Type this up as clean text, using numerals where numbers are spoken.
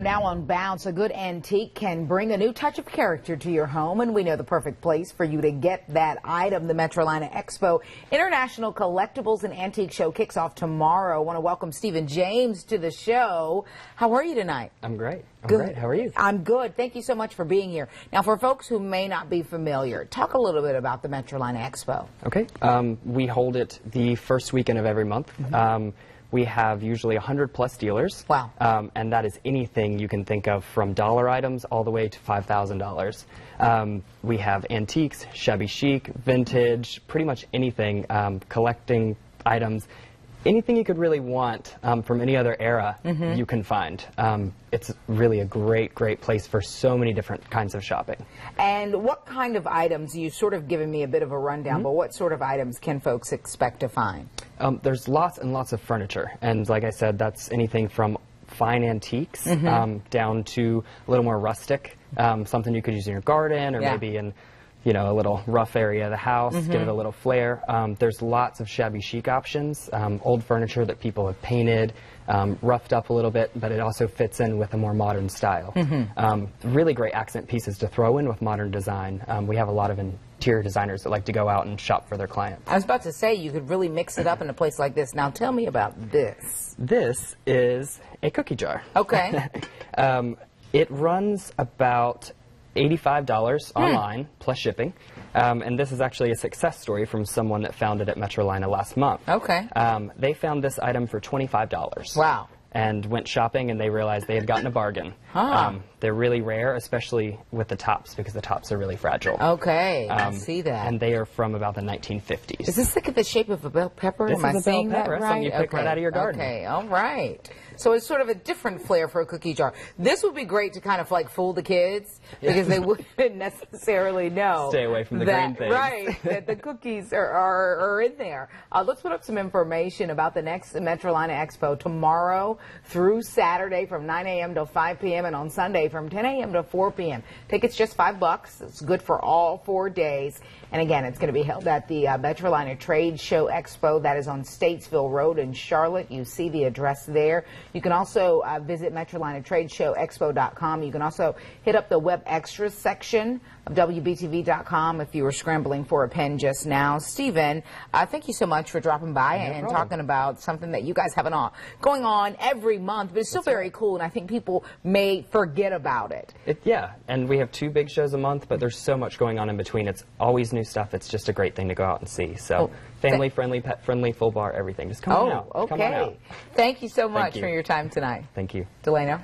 Now on Bounce, a good antique can bring a new touch of character to your home, and we know the perfect place for you to get that item. The Metrolina Expo International Collectibles and Antique Show kicks off tomorrow. I want to welcome Stephen James to the show. How are you tonight? I'm great. Good. Great. How are you? I'm good. Thank you so much for being here. Now, for folks who may not be familiar, talk a little bit about the Metrolina Expo. Okay. We hold it the first weekend of every month. We have usually 100+ dealers. Wow. And that is anything you can think of, from dollar items all the way to $5,000. We have antiques, shabby chic, vintage, pretty much anything, collecting items. Anything you could really want from any other era, you can find. It's really a great place for so many different kinds of shopping. And what kind of items, you sort of given me a bit of a rundown, but what sort of items can folks expect to find? There's lots and lots of furniture, and like I said, that's anything from fine antiques down to a little more rustic, something you could use in your garden or maybe in a little rough area of the house, give it a little flair. There's lots of shabby chic options, old furniture that people have painted, roughed up a little bit, but it also fits in with a more modern style. Really great accent pieces to throw in with modern design. We have a lot of interior designers that like to go out and shop for their clients. I was about to say, you could really mix it up in a place like this. Now tell me about this. This is a cookie jar. Okay. It runs about $85 online, plus shipping. And this is actually a success story from someone that found it at Metrolina last month. Okay. They found this item for $25. Wow. And went shopping, and they realized they had gotten a bargain. They're really rare, especially with the tops, because the tops are really fragile. Okay, I see that. And they are from about the 1950s. Is this the shape of a bell pepper? This Am is I a bell saying pepper. that right? Something you pick right out of your garden. Okay, all right. So it's sort of a different flair for a cookie jar. This would be great to kind of like fool the kids, because they wouldn't necessarily know. Stay away from the green things. Right, that the cookies are in there. Let's put up some information about the next Metrolina Expo tomorrow through Saturday from 9 a.m. to 5 p.m. and on Sunday from 10 a.m. to 4 p.m. Tickets just $5. It's good for all 4 days. And again, it's going to be held at the Metrolina Trade Show Expo. That is on Statesville Road in Charlotte. You see the address there. You can also visit MetrolinaTradeShowExpo.com. You can also hit up the web extras section of WBTV.com if you were scrambling for a pen just now. Stephen, thank you so much for dropping by and talking about something that you guys have going on every month, but it's still very cool, and I think people may forget about it. Yeah, and we have 2 big shows a month, but there's so much going on in between. It's always new stuff. It's just a great thing to go out and see. So family-friendly, pet-friendly, full bar, everything. Just come on out. Okay. Come on out. Thank you so much for your time tonight. Thank you. Delano?